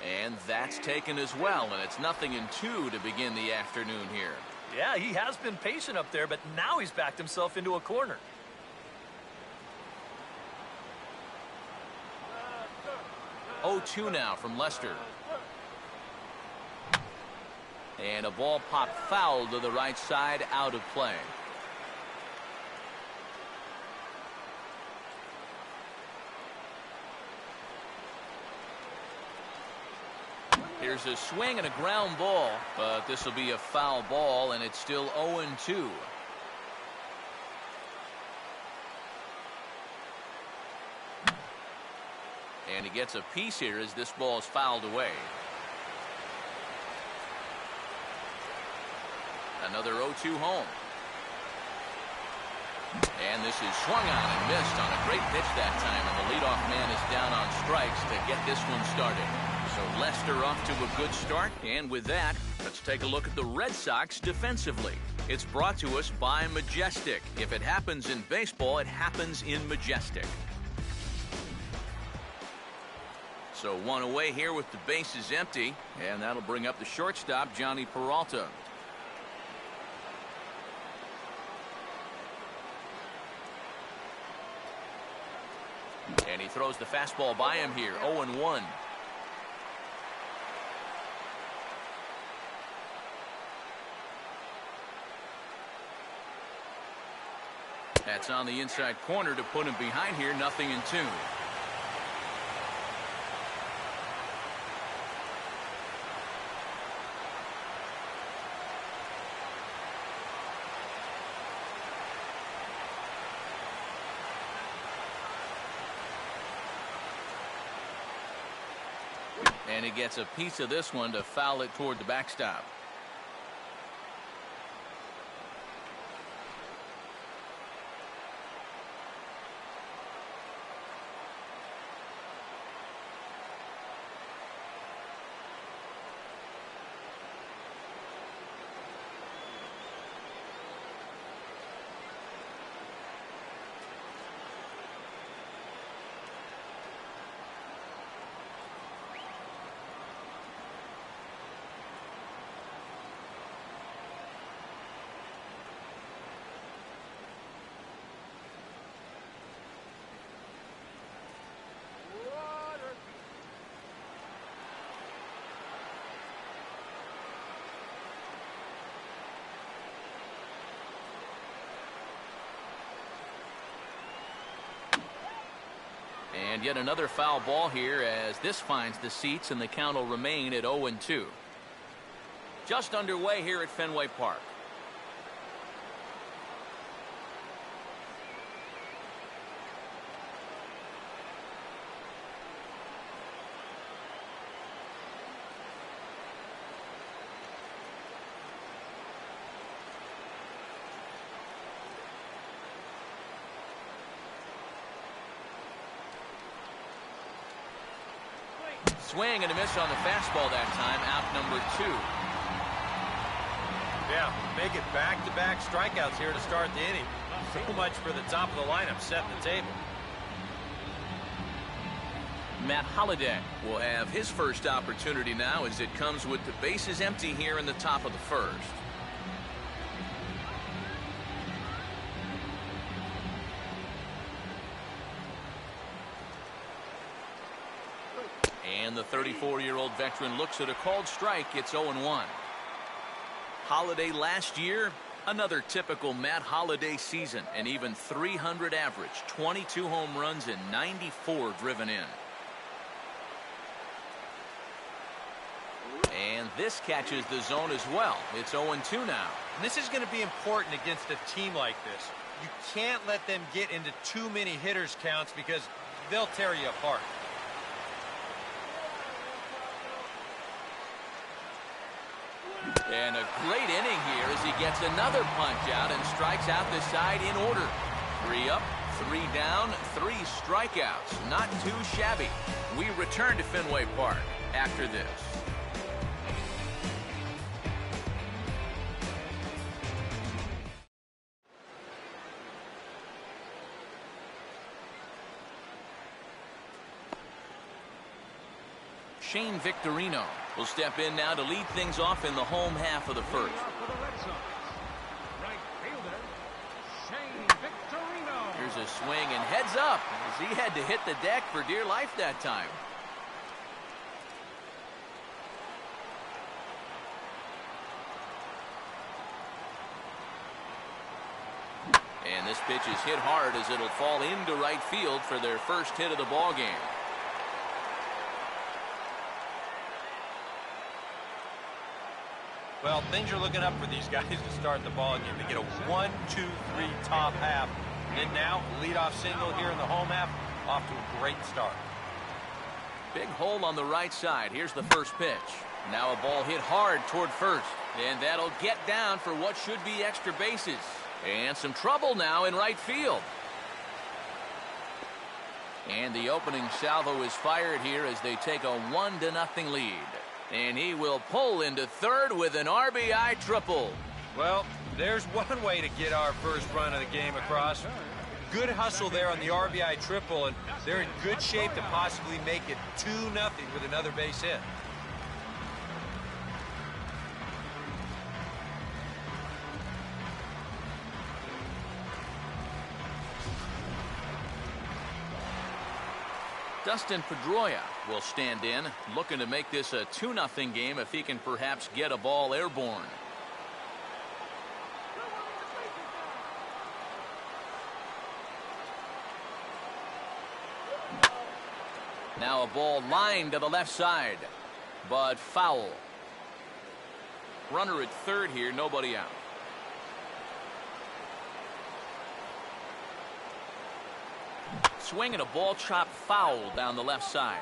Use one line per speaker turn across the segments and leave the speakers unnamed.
And that's taken as well, and it's 0-2 to begin the afternoon here.
Yeah, he has been patient up there, but now he's backed himself into a corner.
Oh, 2 now from Lester. And a ball popped foul to the right side, out of play. Here's a swing and a ground ball, but this will be a foul ball, and it's still 0-2. And he gets a piece here as this ball is fouled away. Another 0-2 home. And this is swung on and missed on a great pitch that time, and the leadoff man is down on strikes to get this one started. So Lester off to a good start, and with that, let's take a look at the Red Sox defensively. It's brought to us by Majestic. If it happens in baseball, it happens in Majestic. So 1 away here with the bases empty, and that'll bring up the shortstop, Johnny Peralta. And he throws the fastball by him here, 0-1. That's on the inside corner to put him behind here, 0-2. And he gets a piece of this one to foul it toward the backstop. And yet another foul ball here as this finds the seats, and the count will remain at 0-2. Just underway here at Fenway Park. Swing and a miss on the fastball that time, out number 2.
Yeah, make it back-to-back strikeouts here to start the inning. So much for the top of the lineup setting the table.
Matt Holliday will have his first opportunity now as it comes with the bases empty here in the top of the first. And the 34-year-old veteran looks at a called strike. It's 0-1. Holliday last year, another typical Matt Holliday season. An even 300 average, 22 home runs, and 94 driven in. And this catches the zone as well. It's 0-2 now.
And this is going to be important against a team like this. You can't let them get into too many hitters counts because they'll tear you apart.
And a great inning here as he gets another punch out and strikes out the side in order. 3 up, 3 down, 3 strikeouts. Not too shabby. We return to Fenway Park after this. Shane Victorino will step in now to lead things off in the home half of the first. Here's a swing and heads up as he had to hit the deck for dear life that time. And this pitch is hit hard as it'll fall into right field for their first hit of the ball game.
Well, things are looking up for these guys to start the ball game. They get a 1-2-3 top half. And then now, leadoff single here in the home half, off to a great start.
Big hole on the right side. Here's the first pitch. Now a ball hit hard toward first. And that'll get down for what should be extra bases. And some trouble now in right field. And the opening salvo is fired here as they take a 1-0 lead. And he will pull into third with an RBI triple.
Well, there's one way to get our first run of the game across. Good hustle there on the RBI triple, and they're in good shape to possibly make it 2-0 with another base hit.
Dustin Pedroia will stand in, looking to make this a 2-0 game if he can perhaps get a ball airborne. Now a ball lined to the left side, but foul. Runner at third here, nobody out. Swing and a ball chopped foul down the left side.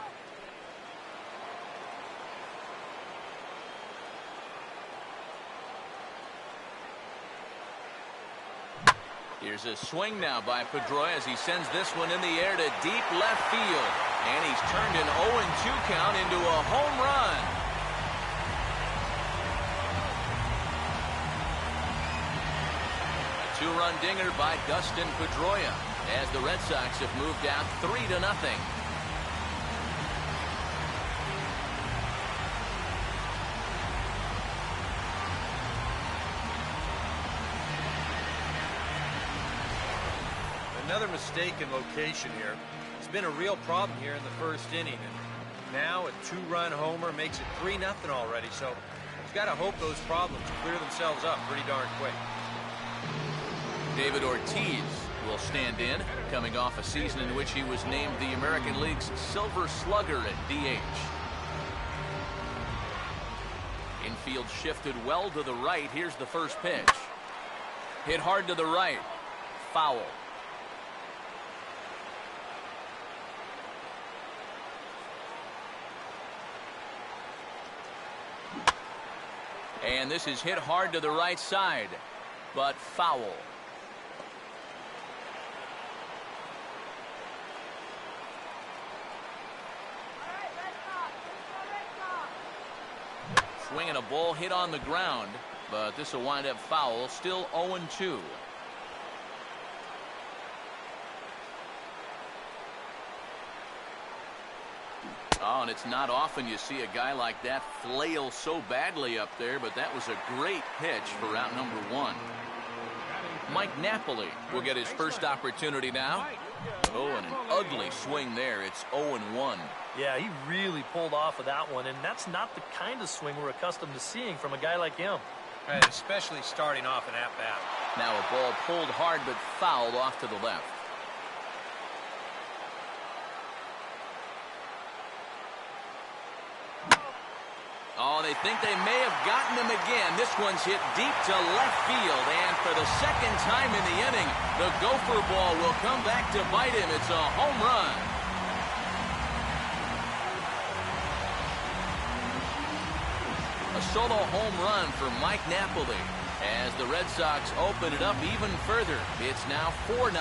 Here's a swing now by Pedroia as he sends this one in the air to deep left field. And he's turned an 0-2 count into a home run. A two-run dinger by Dustin Pedroia as the Red Sox have moved down 3-0.
Another mistake in location here. It's been a real problem here in the first inning, and now a two-run homer makes it 3-0 already, so he's got to hope those problems clear themselves up pretty darn quick.
David Ortiz will stand in, coming off a season in which he was named the American League's Silver Slugger at DH. Infield shifted well to the right. Here's the first pitch. Hit hard to the right. Foul. And this is hit hard to the right side, but foul. Swinging a ball hit on the ground, but this will wind up foul. Still 0-2. Oh, and it's not often you see a guy like that flail so badly up there, but that was a great pitch for out number one. Mike Napoli will get his first opportunity now. Oh, and an ugly swing there. It's 0-1.
Yeah, he really pulled off of that one, and that's not the kind of swing we're accustomed to seeing from a guy like him.
Right, especially starting off an at-bat.
Now a ball pulled hard but fouled off to the left. Oh, they think they may have gotten him again. This one's hit deep to left field, and for the second time in the inning, the gopher ball will come back to bite him. It's a home run. A solo home run for Mike Napoli as the Red Sox open it up even further. It's now 4-0.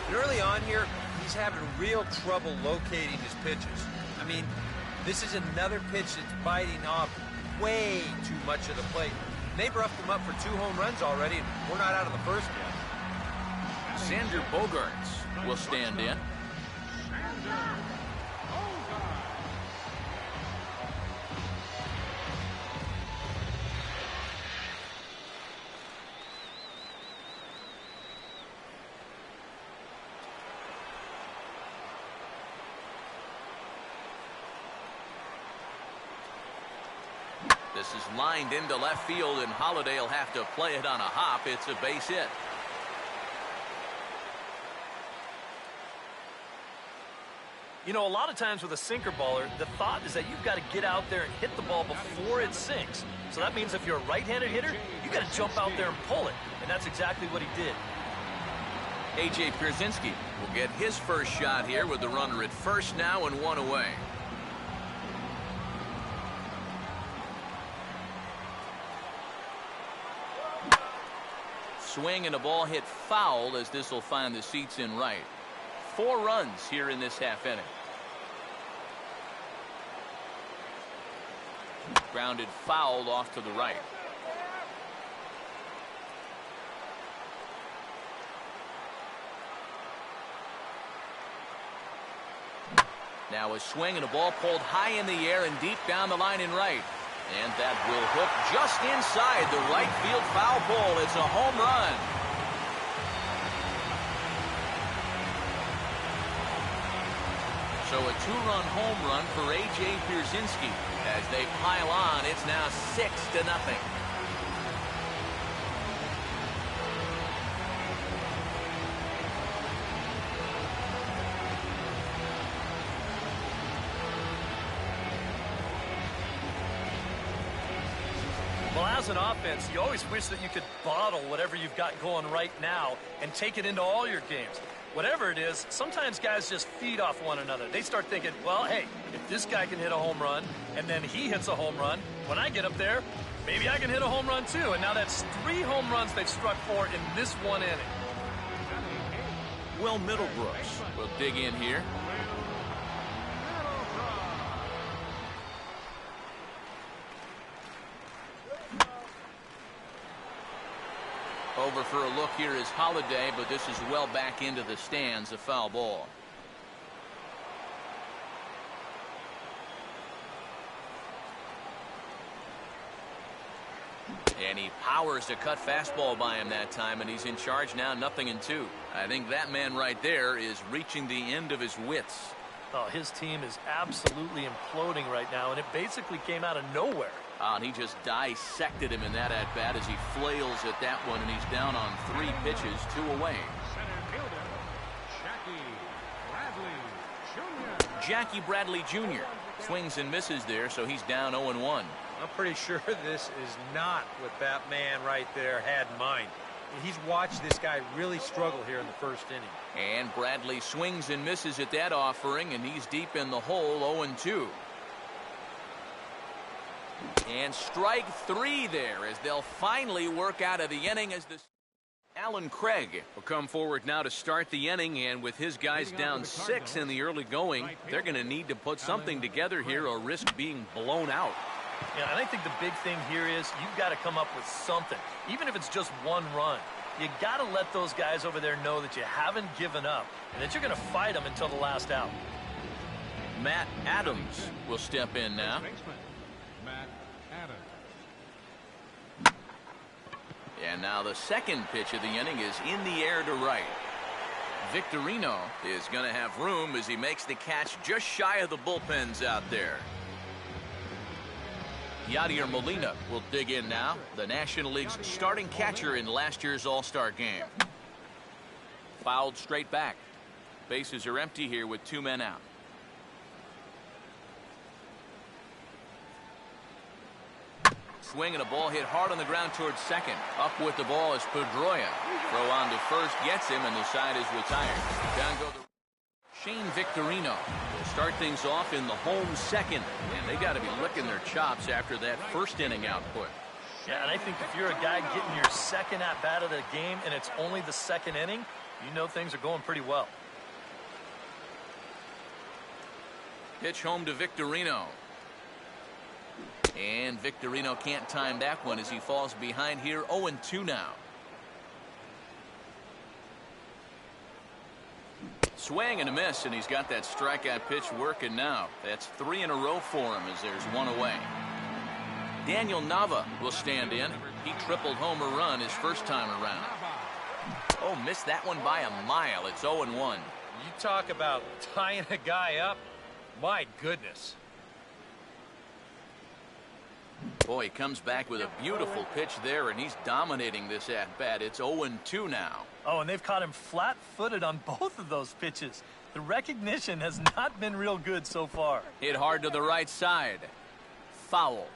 And early on here, he's having real trouble locating his pitches. I mean, this is another pitch that's biting off way too much of the plate. And they've roughed him up for 2 home runs already, and we're not out of the first yet.
Xander Bogaerts will stand in. This is lined into left field, and Holiday will have to play it on a hop. It's a base hit.
You know, a lot of times with a sinker baller, the thought is that you've got to get out there and hit the ball before it sinks. So that means if you're a right-handed hitter, you got to jump out there and pull it. And that's exactly what he did.
A.J. Pierzynski will get his first shot here with the runner at first now and 1 away. Swing and a ball hit foul as this will find the seats in right. 4 runs here in this half inning. Grounded fouled off to the right. Now a swing and a ball pulled high in the air and deep down the line in right. And that will hook just inside the right field foul pole. It's a home run. So a 2-run home run for A.J. Pierzynski. As they pile on, it's now 6-0.
Well, as an offense, you always wish that you could bottle whatever you've got going right now and take it into all your games. Whatever it is, sometimes guys just feed off one another. They start thinking, well, hey, if this guy can hit a home run and then he hits a home run, when I get up there, maybe I can hit a home run too. And now that's 3 home runs they've struck for in this 1 inning.
Will Middlebrooks will dig in here. Over for a look here is Holiday, but this is well back into the stands, a foul ball. And he powers a cut fastball by him that time, and he's in charge now, 0-2. I think that man right there is reaching the end of his wits.
Oh, his team is absolutely imploding right now, and it basically came out of nowhere.
And he just dissected him in that at-bat as he flails at that one, and he's down on 3 pitches, 2 away. Jackie Bradley Jr. swings and misses there, so he's down 0-1.
I'm pretty sure this is not what that man right there had in mind. He's watched this guy really struggle here in the first inning.
And Bradley swings and misses at that offering, and he's deep in the hole, 0-2. And strike 3 there as they'll finally work out of the inning as this. Alan Craig will come forward now to start the inning, and with his guys down 6 in the early going, they're going to need to put something together here or risk being blown out.
Yeah, and I think the big thing here is you've got to come up with something, even if it's just 1 run. You got to let those guys over there know that you haven't given up and that you're going to fight them until the last out.
Matt Adams will step in now. And now the second pitch of the inning is in the air to right. Victorino is going to have room as he makes the catch just shy of the bullpens out there. Yadier Molina will dig in now, the National League's starting catcher in last year's All-Star game. Fouled straight back. Bases are empty here with 2 men out. Swing and a ball hit hard on the ground towards second. Up with the ball is Pedroia. Throw on to first gets him, and the side is retired. Down go the Shane Victorino will start things off in the home second, and they got to be licking their chops after that first inning output.
Yeah, and I think if you're a guy getting your second at-bat of the game and it's only the second inning, you know things are going pretty well.
Pitch home to Victorino. And Victorino can't time that one as he falls behind here. 0-2 now. Swing and a miss, and he's got that strikeout pitch working now. That's 3 in a row for him as there's one away. Daniel Nava will stand in. He tripled home run his first time around. Oh, missed that one by a mile. It's 0-1.
You talk about tying a guy up. My goodness.
Boy, he comes back with a beautiful pitch there, and he's dominating this at-bat. It's 0-2 now.
Oh, and they've caught him flat-footed on both of those pitches. The recognition has not been real good so far.
Hit hard to the right side. Foul.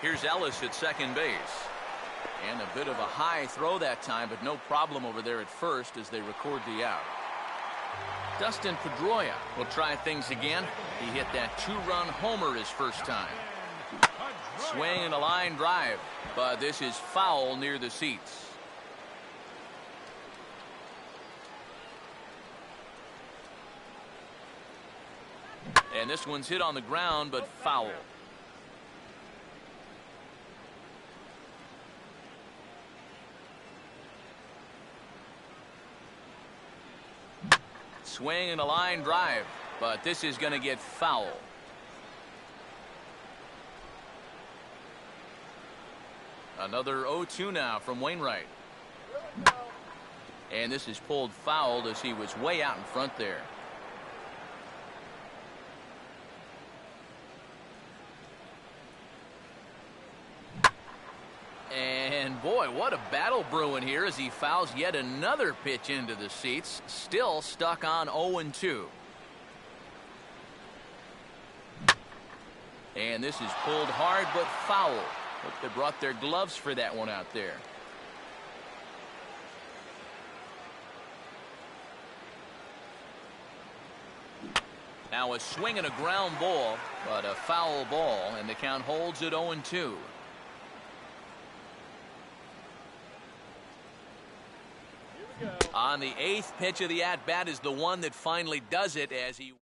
Here's Ellis at second base. And a bit of a high throw that time, but no problem over there at first as they record the out. Dustin Pedroia will try things again. He hit that 2-run homer his first time. Swing and a line drive, but this is foul near the seats. And this one's hit on the ground, but foul. Swing and a line drive, but this is going to get foul. Another 0-2 now from Wainwright. And this is pulled foul as he was way out in front there. And boy, what a battle brewing here as he fouls yet another pitch into the seats. Still stuck on 0-2. And this is pulled hard but foul. Hope they brought their gloves for that one out there. Now a swing and a ground ball, but a foul ball, and the count holds at 0-2. On the 8th pitch of the at-bat is the one that finally does it as he...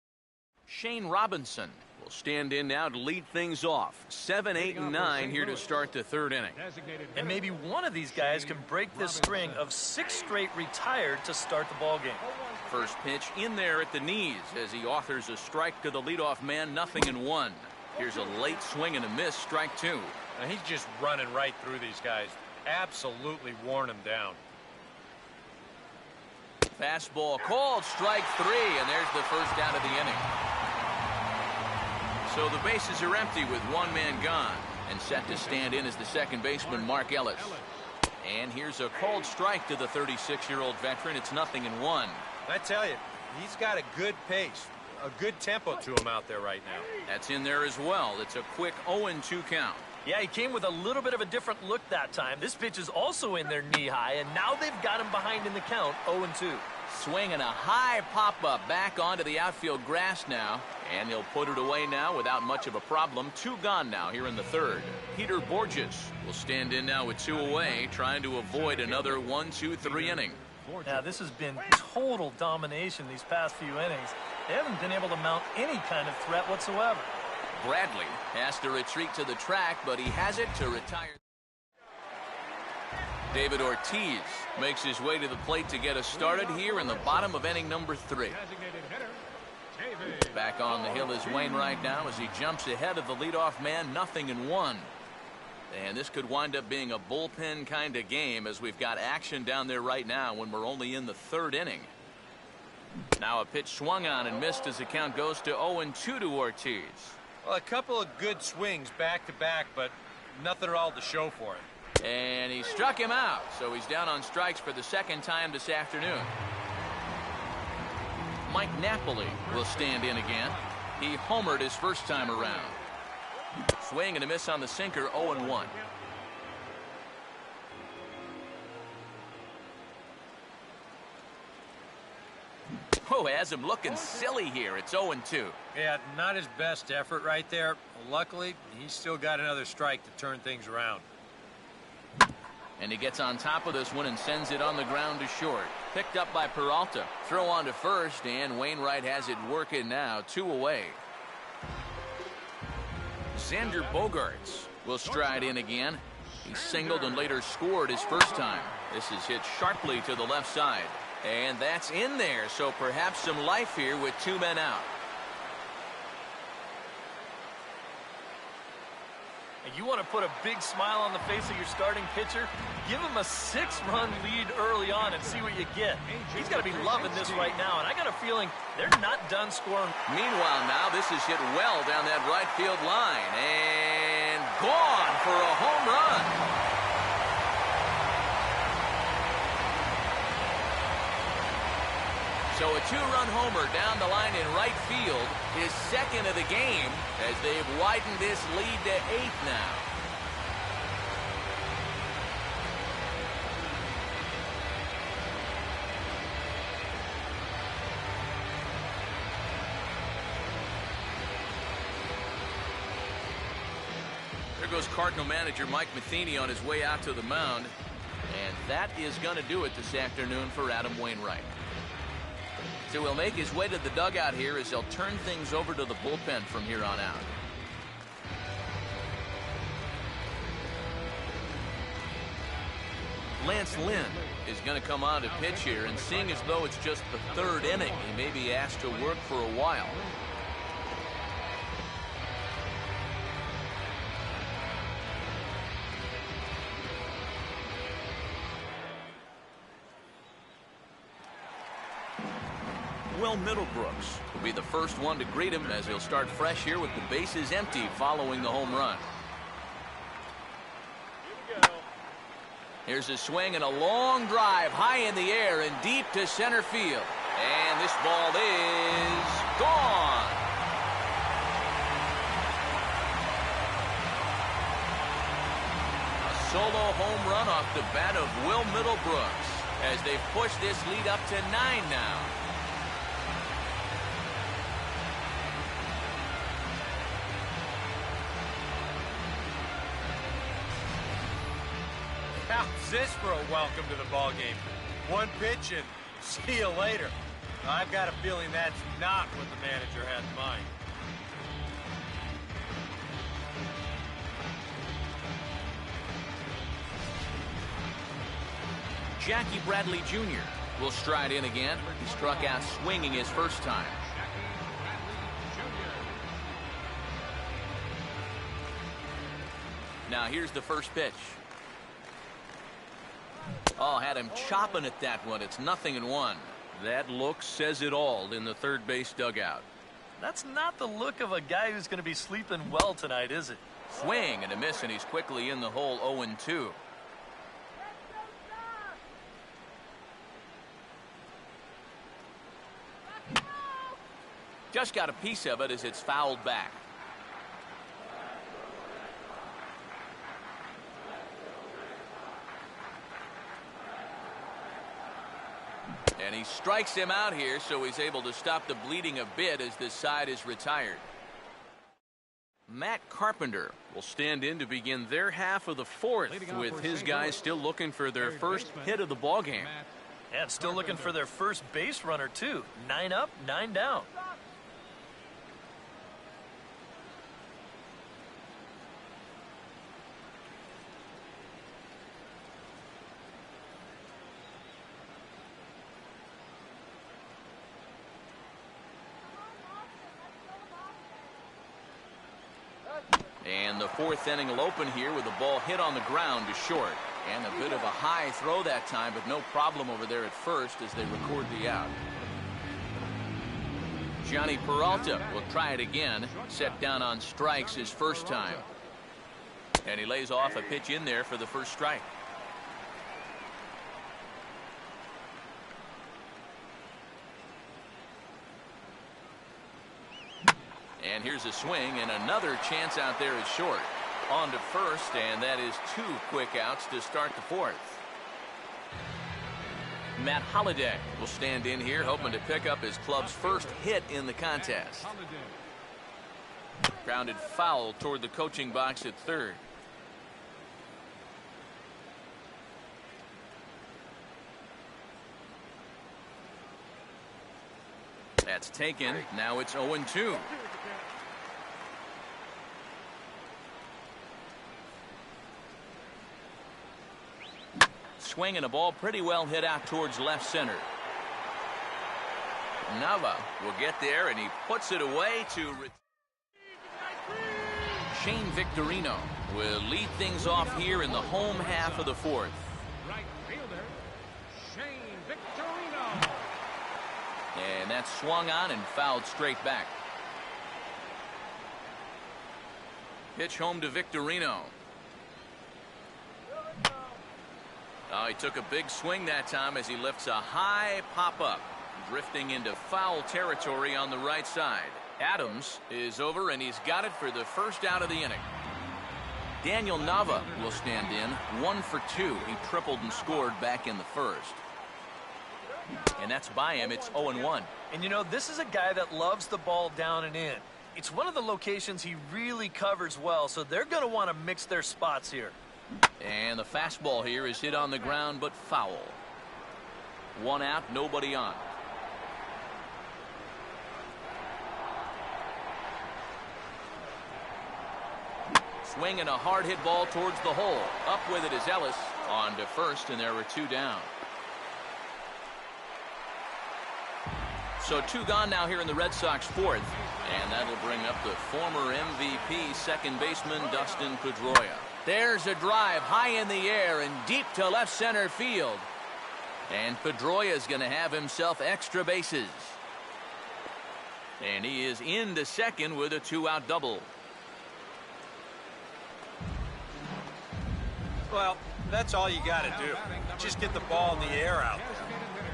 Shane Robinson will stand in now to lead things off. 7, 8, and 9 here to start the third inning.
And maybe one of these guys can break this string of 6 straight retired to start the ball game.
First pitch in there at the knees as he authors a strike to the leadoff man, 0-1. Here's a late swing and a miss, strike 2.
And he's just running right through these guys. Absolutely worn them down.
Fastball called, strike 3, and there's the first out of the inning. So the bases are empty with one man gone, and set to stand in is the second baseman, Mark Ellis. And here's a called strike to the 36-year-old veteran. It's 0-1.
I tell you, he's got a good pace, a good tempo to him out there right now.
That's in there as well. It's a quick 0-2 count.
Yeah, he came with a little bit of a different look that time. This pitch is also in there knee-high, and now they've got him behind in the count, 0-2.
Swinging a high pop-up back onto the outfield grass now, and he'll put it away now without much of a problem. 2 gone now here in the third. Peter Borges will stand in now with 2 away, trying to avoid another 1-2-3 inning.
Now, this has been total domination these past few innings. They haven't been able to mount any kind of threat whatsoever.
Bradley has to retreat to the track, but he has it to retire. David Ortiz makes his way to the plate to get us started here in the bottom of inning number 3. Back on the hill is Wainwright now as he jumps ahead of the leadoff man, 0-1. And this could wind up being a bullpen kind of game as we've got action down there right now when we're only in the third inning. Now a pitch swung on and missed as the count goes to 0-2 to Ortiz.
Well, a couple of good swings back-to-back, but nothing at all to show for it.
And he struck him out, so he's down on strikes for the second time this afternoon. Mike Napoli will stand in again. He homered his first time around. Swing and a miss on the sinker, 0-1. Oh, has him looking silly here. It's 0-2.
Yeah, not his best effort right there. Luckily, he's still got another strike to turn things around.
And he gets on top of this one and sends it on the ground to short. Picked up by Peralta. Throw on to first, and Wainwright has it working now. 2 away. Xander Bogaerts will stride in again. He singled and later scored his first time. This is hit sharply to the left side. And that's in there, so perhaps some life here with 2 men out.
And you want to put a big smile on the face of your starting pitcher? Give him a 6-run lead early on and see what you get. He's got to be loving this right now, and I got a feeling they're not done scoring.
Meanwhile, now this is hit well down that right field line. And gone for a home run. So a 2-run homer down the line in right field, his second of the game, as they've widened this lead to 8 now. There goes Cardinal manager Mike Matheny on his way out to the mound. And that is going to do it this afternoon for Adam Wainwright. So he'll make his way to the dugout here as they'll turn things over to the bullpen from here on out. Lance Lynn is going to come on to pitch here, and seeing as though it's just the 3rd inning, he may be asked to work for a while. Will Middlebrooks will be the first one to greet him as he'll start fresh here with the bases empty following the home run. Here's a swing and a long drive high in the air and deep to center field. And this ball is gone. A solo home run off the bat of Will Middlebrooks as they've pushed this lead up to 9 now.
How's this for a welcome to the ball game? 1 pitch and see you later. I've got a feeling that's not what the manager had in mind.
Jackie Bradley Jr. will stride in again. He struck out swinging his first time. Now here's the first pitch. Oh, had him chopping at that one. It's 0-1. That look says it all in the third base dugout.
That's not the look of a guy who's going to be sleeping well tonight, is it?
Swing and a miss, and he's quickly in the hole. 0-2. Just got a piece of it as it's fouled back. And he strikes him out here, so he's able to stop the bleeding a bit as this side is retired. Matt Carpenter will stand in to begin their half of the 4th, with his guys still looking for their first hit of the ballgame.
And still looking for their first base runner, too. 9 up, 9 down.
And the 4th inning will open here with the ball hit on the ground to short. And a bit of a high throw that time, but no problem over there at first as they record the out. Johnny Peralta will try it again. Set down on strikes his first time. And he lays off a pitch in there for the first strike. And here's a swing and another chance out there at short. On to first, and that is 2 quick outs to start the 4th. Matt Holliday will stand in here, hoping to pick up his club's first hit in the contest. Grounded foul toward the coaching box at third. That's taken. Now it's 0-2. Swinging a ball pretty well hit out towards left center. Nava will get there, and he puts it away to Shane Victorino will lead things off here in the home half of the fourth.
Right fielder, Shane Victorino.
And that's swung on and fouled straight back. Pitch home to Victorino. Oh, he took a big swing that time as he lifts a high pop-up, drifting into foul territory on the right side. Adams is over, and he's got it for the first out of the inning. Daniel Nava will stand in, 1 for 2. He tripled and scored back in the first. And that's by him. It's 0-1.
And you know, this is a guy that loves the ball down and in. It's one of the locations he really covers well, so they're going to want to mix their spots here.
And the fastball here is hit on the ground, but foul. 1 out, nobody on. Swinging a hard hit ball towards the hole. Up with it is Ellis. On to first, and there were 2 down. So 2 gone now here in the Red Sox fourth. And that'll bring up the former MVP second baseman Dustin Pedroia. There's a drive high in the air and deep to left center field. And Pedroia is going to have himself extra bases. And he is into second with a 2-out double.
Well, that's all you got to do. Just get the ball in the air out there.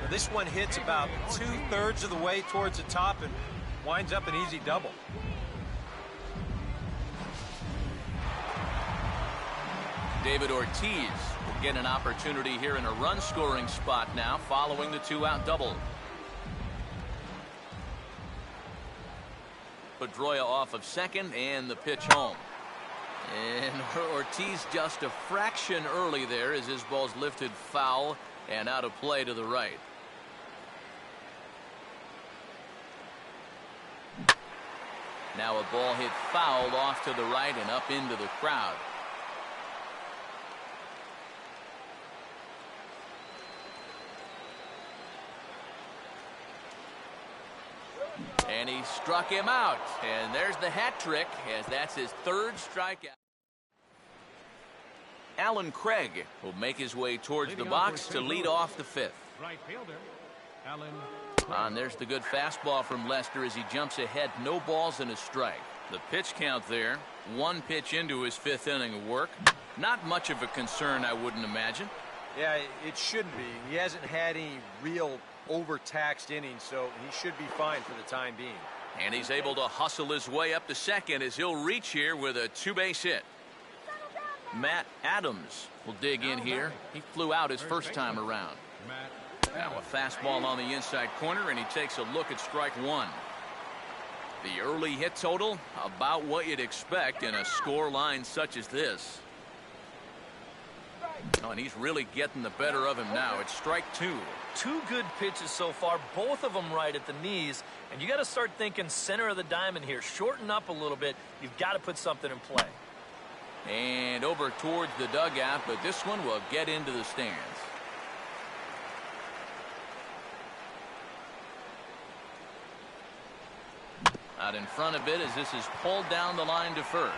Now, this one hits about 2/3 of the way towards the top and winds up an easy double.
David Ortiz will get an opportunity here in a run-scoring spot now following the 2-out double. Pedroia off of second, and the pitch home. And Ortiz just a fraction early there as his ball's lifted foul and out of play to the right. Now a ball hit foul off to the right and up into the crowd. And he struck him out. And there's the hat trick, as that's his 3rd strikeout. Alan Craig will make his way towards the box to lead off the 5th.
Right fielder, Alan.
And there's the good fastball from Lester as he jumps ahead. No balls and a strike. The pitch count there. 1 pitch into his 5th inning of work. Not much of a concern, I wouldn't imagine.
Yeah, it shouldn't be. He hasn't had any real overtaxed innings, so he should be fine for the time being.
And he's able to hustle his way up to second as he'll reach here with a 2-base hit. Matt Adams will dig in here. He flew out his first time around. Now a fastball on the inside corner, and he takes a look at strike 1. The early hit total, about what you'd expect in a score line such as this. Oh, and he's really getting the better of him now. It's strike 2.
2 good pitches so far, both of them right at the knees. And you got to start thinking center of the diamond here. Shorten up a little bit. You've got to put something in play.
And over towards the dugout, but this one will get into the stands. Out in front of it as this is pulled down the line to first.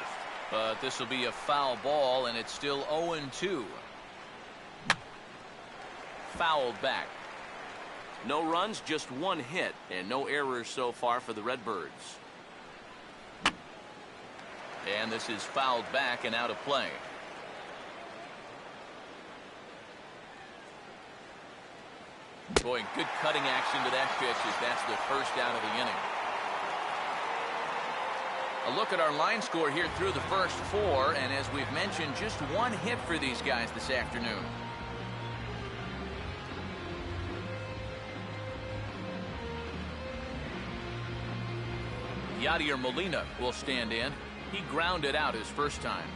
But this will be a foul ball, and it's still 0-2. Fouled back. No runs, just 1 hit, and no errors so far for the Redbirds. And this is fouled back and out of play. Boy, good cutting action to that pitch as that's the first out of the inning. A look at our line score here through the first 4, and as we've mentioned, just 1 hit for these guys this afternoon. Yadier Molina will stand in. He grounded out his first time.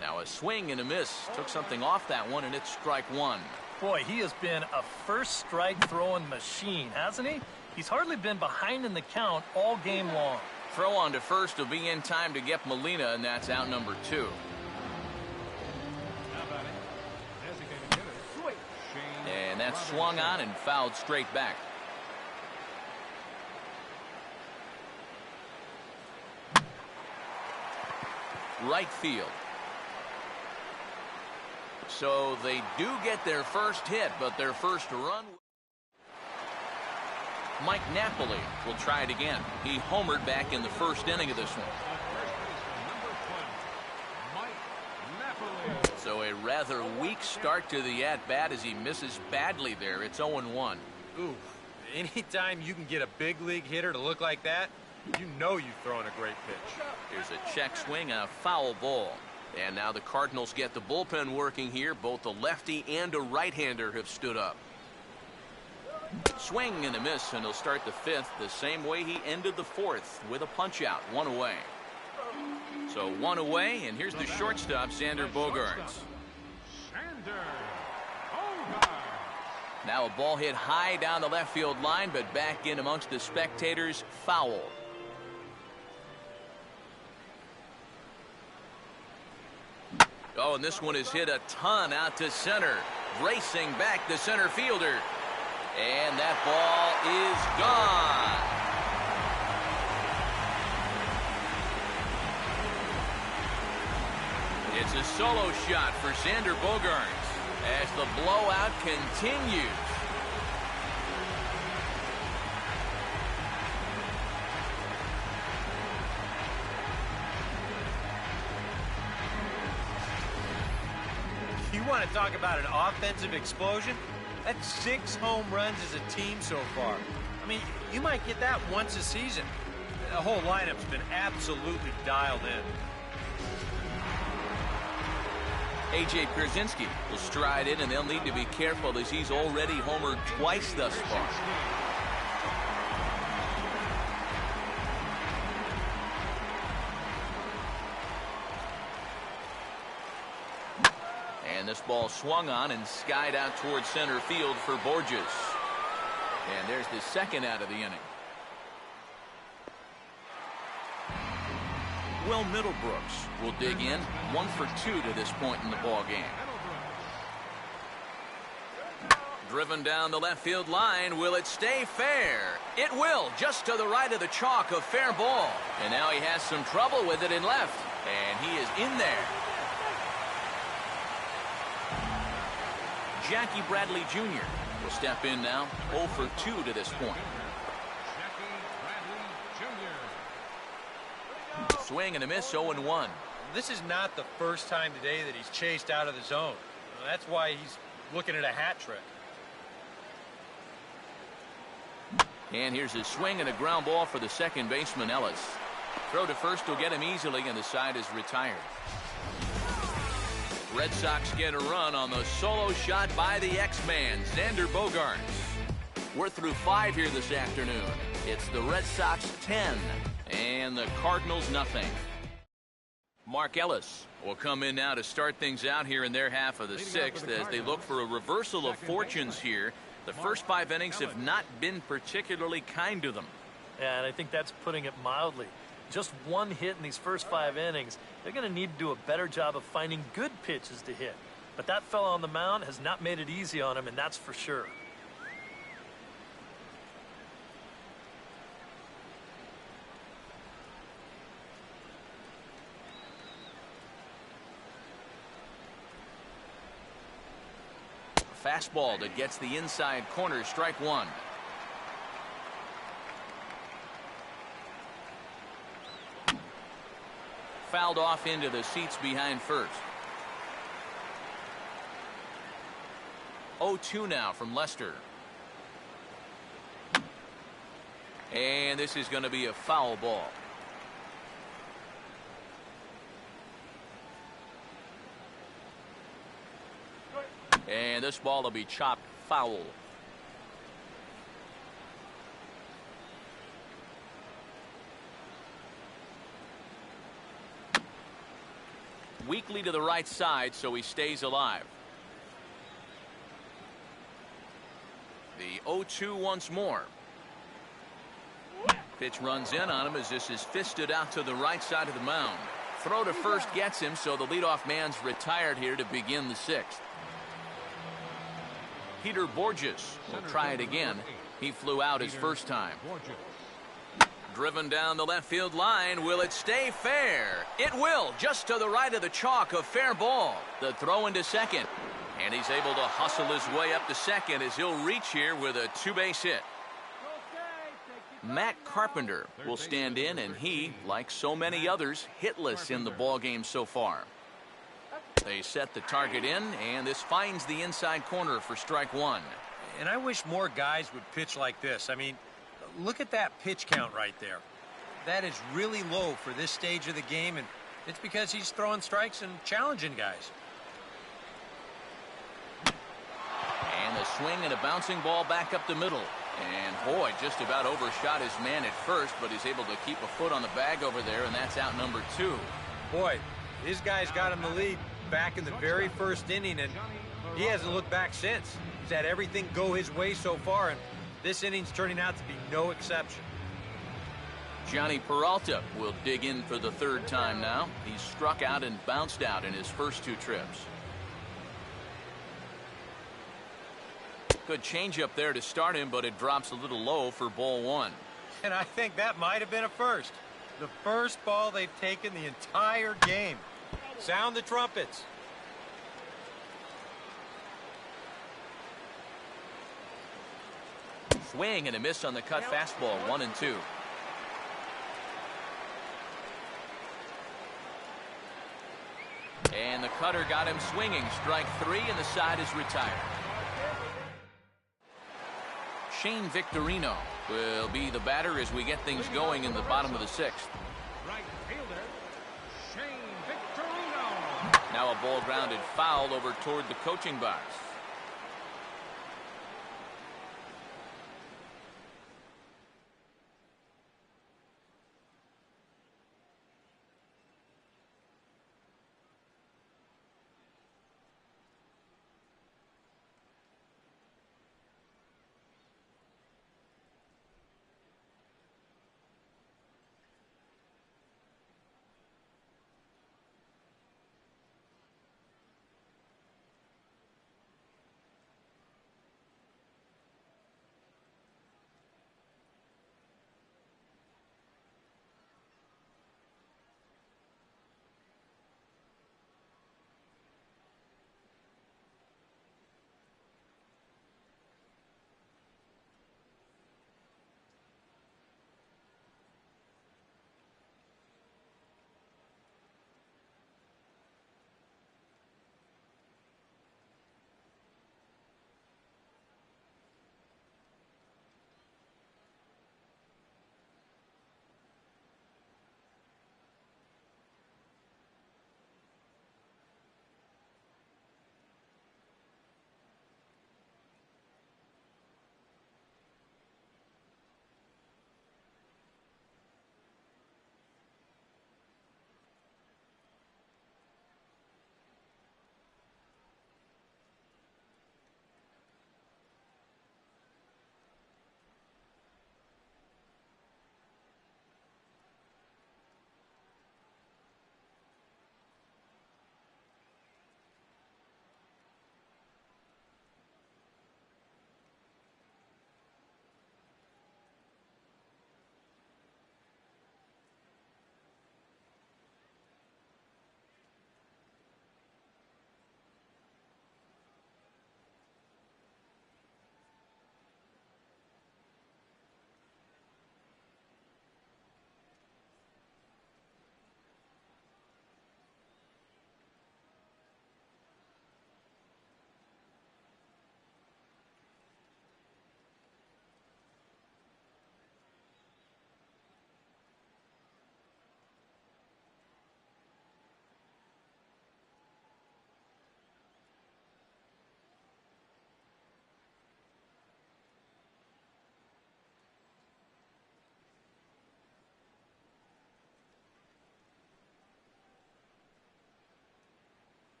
Now a swing and a miss. Took something off that one, and it's strike 1.
Boy, he has been a first strike throwing machine, hasn't he? He's hardly been behind in the count all game long.
Throw on to first will be in time to get Molina, and that's out number 2.
Now batting, designated hitter, Shane
And that's swung on and fouled straight back. Right field. So they do get their first hit, but their first run. Mike Napoli will try it again. He homered back in the first inning of this one. So a rather weak start to the at-bat as he misses badly there. It's 0-1.
Ooh, anytime you can get a big league hitter to look like that, you know you've thrown a great pitch.
Here's a check swing, a foul ball. And now the Cardinals get the bullpen working here. Both a lefty and a right-hander have stood up. Swing and a miss, and he'll start the 5th the same way he ended the 4th with a punch-out, 1 away. So 1 away, and here's the shortstop, Xander Bogaerts. Now a ball hit high down the left field line, but back in amongst the spectators, foul. Oh, and this one is hit a ton out to center. Racing back the center fielder. And that ball is gone. It's a solo shot for Xander Bogaerts as the blowout continues.
You want to talk about an offensive explosion? That's 6 home runs as a team so far. I mean, you might get that once a season. The whole lineup's been absolutely dialed in.
A.J. Pierzynski will stride in, and they'll need to be careful as he's already homered twice thus far. And this ball swung on and skied out towards center field for Borges. And there's the second out of the inning. Will Middlebrooks will dig in, 1 for 2 to this point in the ball game. Driven down the left field line. Will it stay fair? It will, just to the right of the chalk, a fair ball. And now he has some trouble with it in left. And he is in there. Jackie Bradley Jr. will step in now, 0 for 2 to this point. Swing and a miss, 0-1.
This is not the first time today that he's chased out of the zone. That's why he's looking at a hat trick.
And here's a swing and a ground ball for the second baseman, Ellis. Throw to first will get him easily, and the side is retired. Red Sox get a run on the solo shot by the X-Man, Xander Bogaerts. We're through 5 here this afternoon. It's the Red Sox 10 and the Cardinals nothing. Mark Ellis will come in now to start things out here in their half of the 6th as they look for a reversal of fortunes here. The first 5 innings have not been particularly kind to them.
Yeah, and I think that's putting it mildly. Just 1 hit in these first 5 innings. They're going to need to do a better job of finding good pitches to hit. But that fella on the mound has not made it easy on him, and that's for sure.
Fastball that gets the inside corner, strike 1. Fouled off into the seats behind first. 0-2 now from Lester. And this is going to be a foul ball. And this ball will be chopped foul. Weakly to the right side, so he stays alive. The 0-2 once more. Pitch runs in on him as this is fisted out to the right side of the mound. Throw to first gets him, so the leadoff man's retired here to begin the sixth. Peter Borges will try it again. He flew out his first time. Driven down the left field line. Will it stay fair? It will, just to the right of the chalk, a fair ball. The throw into second. And he's able to hustle his way up to second as he'll reach here with a two-base hit. Matt Carpenter will stand in, and he, like so many others, hitless in the ballgame so far. They set the target in, and this finds the inside corner for strike one.
And I wish more guys would pitch like this. I mean, look at that pitch count right there. That is really low for this stage of the game, and it's because he's throwing strikes and challenging guys.
And a swing and a bouncing ball back up the middle. And boy, just about overshot his man at first, but he's able to keep a foot on the bag over there, and that's out number two.
Boy, his guys got him the lead back in the very first inning, and he hasn't looked back since. He's had everything go his way so far, and this inning's turning out to be no exception.
Johnny Peralta will dig in for the third time now. He's struck out and bounced out in his first two trips. Good changeup there to start him, but it drops a little low for ball one.
And I think that might have been a first. The first ball they've taken the entire game. Sound the trumpets.
Swing and a miss on the cut fastball, 1-2. And the cutter got him swinging. Strike three, and the side is retired. Shane Victorino will be the batter as we get things going in the bottom of the sixth.
Right fielder, Shane Victorino.
Now a ball grounded foul over toward the coaching box.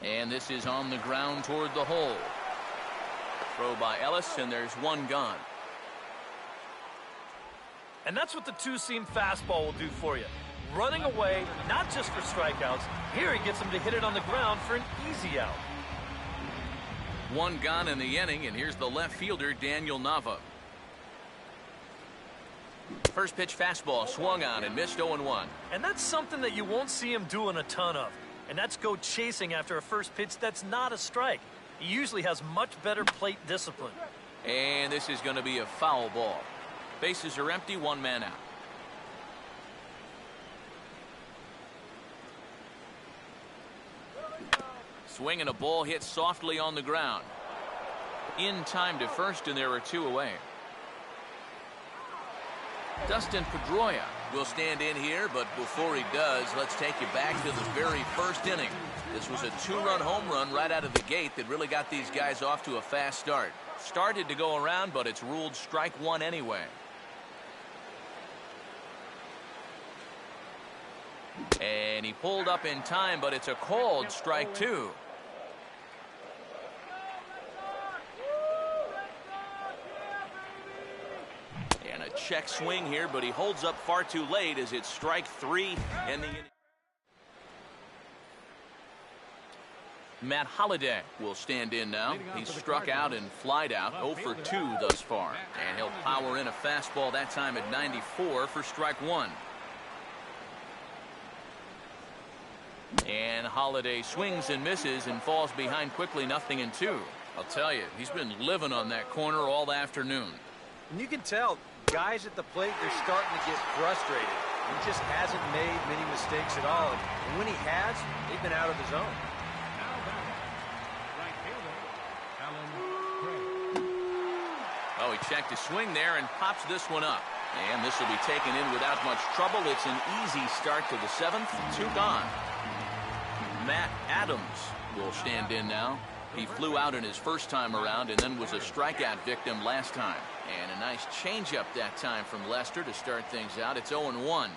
And this is on the ground toward the hole. Throw by Ellis, and there's one gone.
And that's what the two-seam fastball will do for you. Running away, not just for strikeouts. Here he gets him to hit it on the ground for an easy out.
One gone in the inning, and here's the left fielder, Daniel Nava. First pitch fastball swung on and missed 0-1.
And that's something that you won't see him doing a ton of. And that's go chasing after a first pitch that's not a strike. He usually has much better plate discipline.
And this is going to be a foul ball. Bases are empty, one man out. Swing and a ball hit softly on the ground. In time to first, and there are two away. Dustin Pedroia will stand in here, but before he does, let's take you back to the very first inning. This was a two-run home run right out of the gate that really got these guys off to a fast start. Started to go around, but it's ruled strike one anyway. And he pulled up in time, but it's a called strike two. And a check swing here, but he holds up far too late as it's strike three in the inning. Matt Holliday will stand in now. He's struck out and flied out 0 for 2 thus far. And he'll power in a fastball that time at 94 for strike one. And Holliday swings and misses and falls behind quickly, 0-2. I'll tell you, he's been living on that corner all afternoon.
And you can tell, guys at the plate, they're starting to get frustrated. He just hasn't made many mistakes at all. And when he has, they've been out of the zone.
Oh, he checked his swing there and pops this one up. And this will be taken in without much trouble. It's an easy start to the seventh. Two gone. Matt Adams will stand in now. He flew out in his first time around and then was a strikeout victim last time. And a nice changeup that time from Lester to start things out. It's 0-1.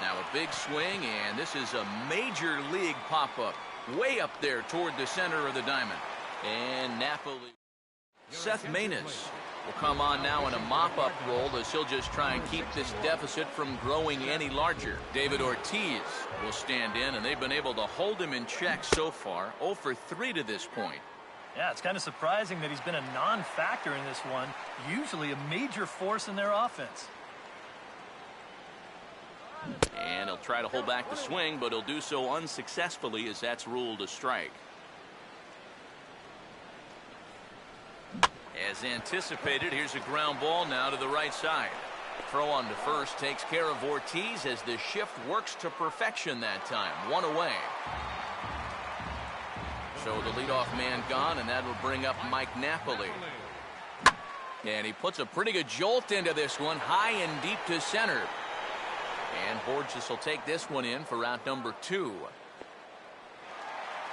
Now a big swing, and this is a major league pop-up. Way up there toward the center of the diamond. And Napoli. Seth Maness will come on now in a mop-up role as he'll just try and keep this deficit from growing any larger. David Ortiz will stand in, and they've been able to hold him in check so far. 0 for 3 to this point.
Yeah, it's kind of surprising that he's been a non-factor in this one. Usually a major force in their offense.
And he'll try to hold back the swing, but he'll do so unsuccessfully as that's ruled a strike. As anticipated, here's a ground ball now to the right side. Throw on to first takes care of Ortiz as the shift works to perfection that time. One away. So the leadoff man gone, and that will bring up Mike Napoli. And he puts a pretty good jolt into this one, high and deep to center. And Borges will take this one in for out number 2.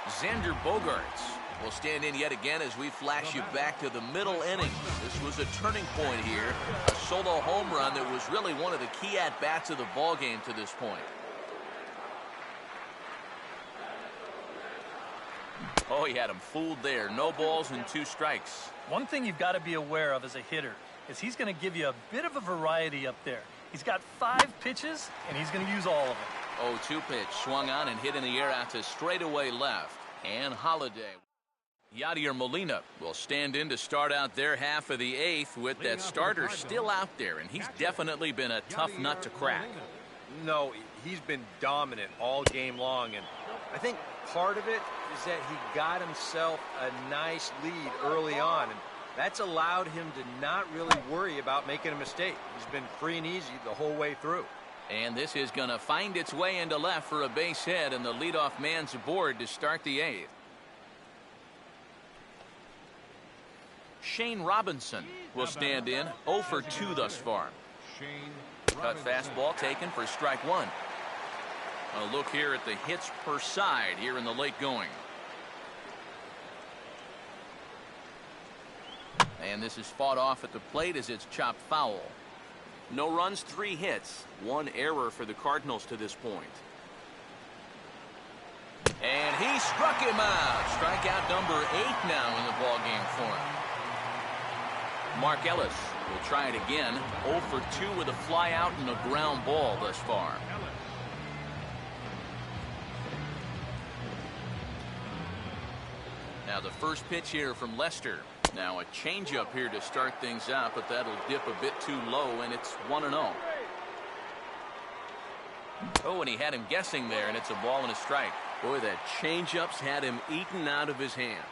Xander Bogaerts will stand in yet again as we flash you back to the middle inning. This was a turning point here. A solo home run that was really one of the key at-bats of the ballgame to this point. Oh, he had him fooled there. No balls and 2 strikes.
One thing you've got to be aware of as a hitter is he's going to give you a bit of a variety up there. He's got 5 pitches, and he's going to use all of them.
0-2 pitch swung on and hit in the air out to straightaway left. And Holliday. Yadier Molina will stand in to start out their half of the 8th with that starter still out there, and he's definitely been a tough nut to crack.
No, he's been dominant all game long, and I think part of it is that he got himself a nice lead early on, and that's allowed him to not really worry about making a mistake. He's been free and easy the whole way through.
And this is going to find its way into left for a base hit, and the leadoff man's aboard to start the 8th. Shane Robinson will stand in. 0 for 2 thus far. Cut fastball taken for strike 1. A look here at the hits per side here in the late going. And this is fought off at the plate as it's chopped foul. No runs, 3 hits. 1 error for the Cardinals to this point. And he struck him out. Strikeout number 8 now in the ballgame for him. Mark Ellis will try it again. 0 for 2 with a fly out and a ground ball thus far. Now the first pitch here from Lester. Now a changeup here to start things out, but that'll dip a bit too low, and it's 1-0. Oh, and he had him guessing there, and it's a ball and a strike. Boy, that changeup's had him eaten out of his hand.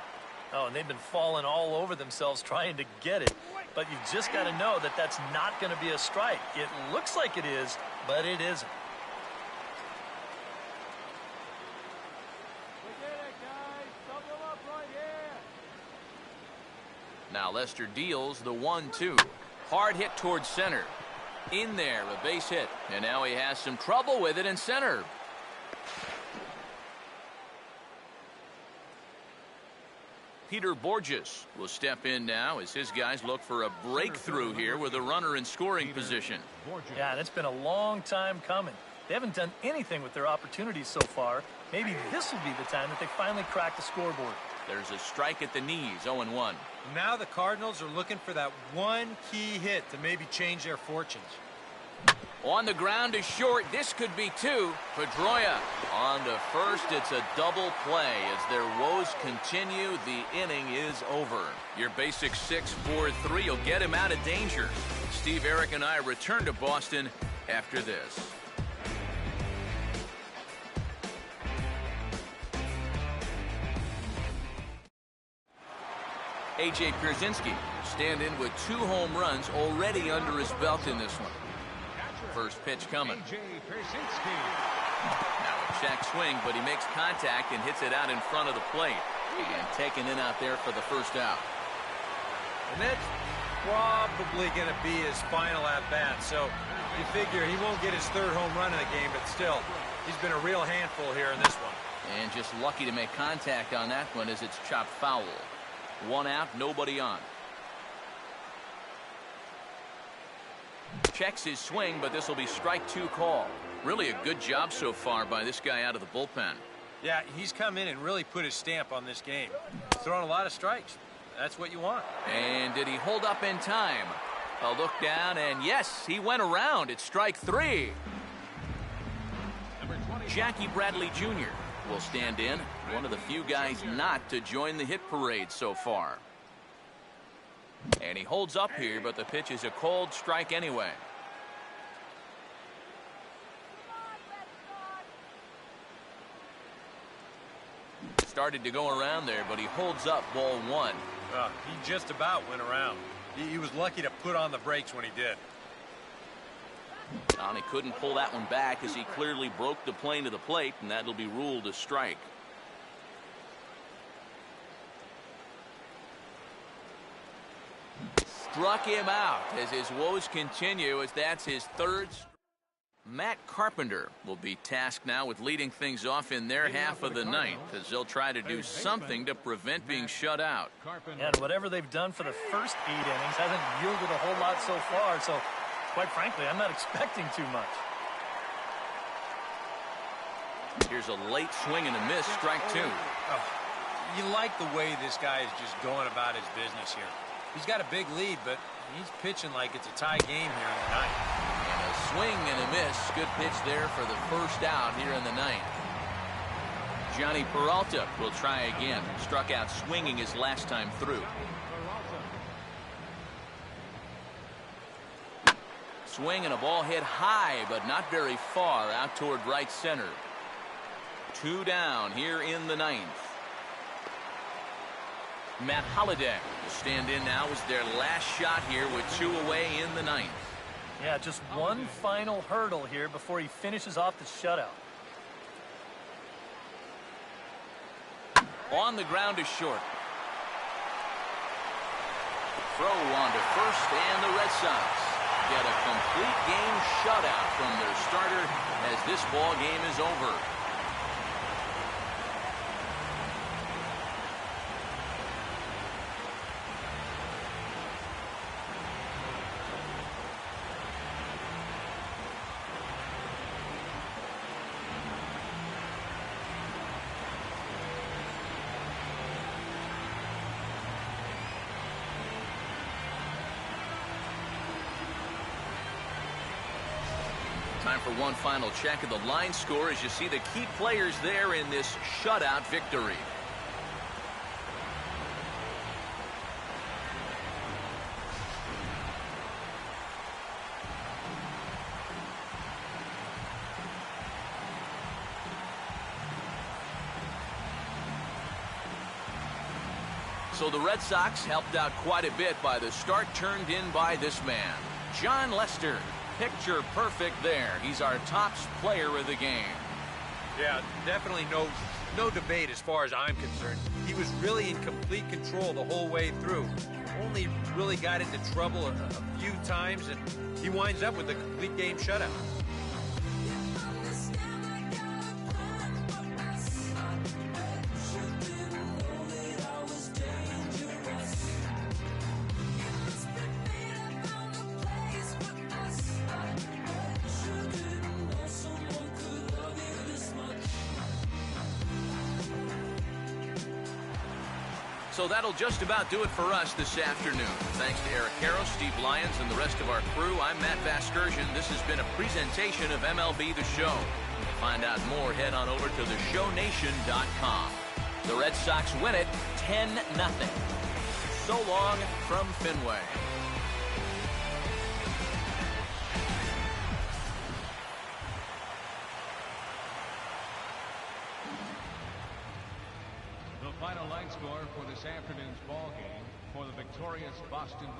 Oh, and they've been falling all over themselves trying to get it. But you've just got to know that that's not going to be a strike. It looks like it is, but it isn't.
Now Lester deals the 1-2. Hard hit towards center. In there, a base hit. And now he has some trouble with it in center. Peter Borges will step in now as his guys look for a breakthrough here with a runner in scoring position.
Yeah, and it's been a long time coming. They haven't done anything with their opportunities so far. Maybe this will be the time that they finally crack the scoreboard.
There's a strike at the knees, 0-1.
Now the Cardinals are looking for that one key hit to maybe change their fortunes.
On the ground to short. This could be 2. Pedroia on to first. It's a double play. As their woes continue, the inning is over. Your basic 6-4-3 will get him out of danger. Steve, Eric, and I return to Boston after this. A.J. Pierzynski stand in with 2 home runs already under his belt in this one. First pitch coming.
A.J. Pierzynski.
Now a check swing, but he makes contact and hits it out in front of the plate. And taken in out there for the first out.
And that's probably going to be his final at-bat. So you figure he won't get his 3rd home run in the game, but still, he's been a real handful here in this one.
And just lucky to make contact on that one as it's chopped foul. 1 out, nobody on. Checks his swing, but this will be strike 2 call. Really a good job so far by this guy out of the bullpen.
Yeah, he's come in and really put his stamp on this game. He's throwing a lot of strikes. That's what you want.
And did he hold up in time? A look down, and yes, he went around. It's strike 3. Jackie Bradley Jr. will stand in. One of the few guys not to join the hit parade so far. And he holds up here, but the pitch is a cold strike anyway. Started to go around there, but he holds up ball 1.
He just about went around. He was lucky to put on the brakes when he did.
And he couldn't pull that one back as he clearly broke the plane to the plate, and that'll be ruled a strike. Struck him out as his woes continue, as that's his 3rd. Matt Carpenter will be tasked now with leading things off in their half of the 9th, as they'll try to do something to prevent being shut out.
And whatever they've done for the first 8 innings hasn't yielded a whole lot so far, so quite frankly, I'm not expecting too much.
Here's a late swing and a miss, strike 2.
You like the way this guy is just going about his business here. He's got a big lead, but he's pitching like it's a tie game here in the 9th.
And a swing and a miss. Good pitch there for the first out here in the 9th. Johnny Peralta will try again. Struck out swinging his last time through. Swing and a ball hit high, but not very far out toward right center. 2 down here in the 9th. Matt Holliday will stand in now as their last shot here with 2 away in the 9th.
Yeah, just one final hurdle here before he finishes off the shutout.
On the ground is short. Throw on to first, and the Red Sox get a complete game shutout from their starter as this ball game is over. Time for one final check of the line score as you see the key players there in this shutout victory. So the Red Sox helped out quite a bit by the start turned in by this man, John Lester. Picture perfect there. He's our top player of the game.
Yeah, definitely no debate as far as I'm concerned. He was really in complete control the whole way through. Only really got into trouble a few times, and he winds up with a complete game shutout.
So that'll just about do it for us this afternoon. Thanks to Eric Harrow, Steve Lyons, and the rest of our crew, I'm Matt Vasgersian. This has been a presentation of MLB The Show. To find out more, head on over to theshownation.com. The Red Sox win it 10-0. So long from Fenway.
The final line score for this afternoon's ball game for the victorious Boston Red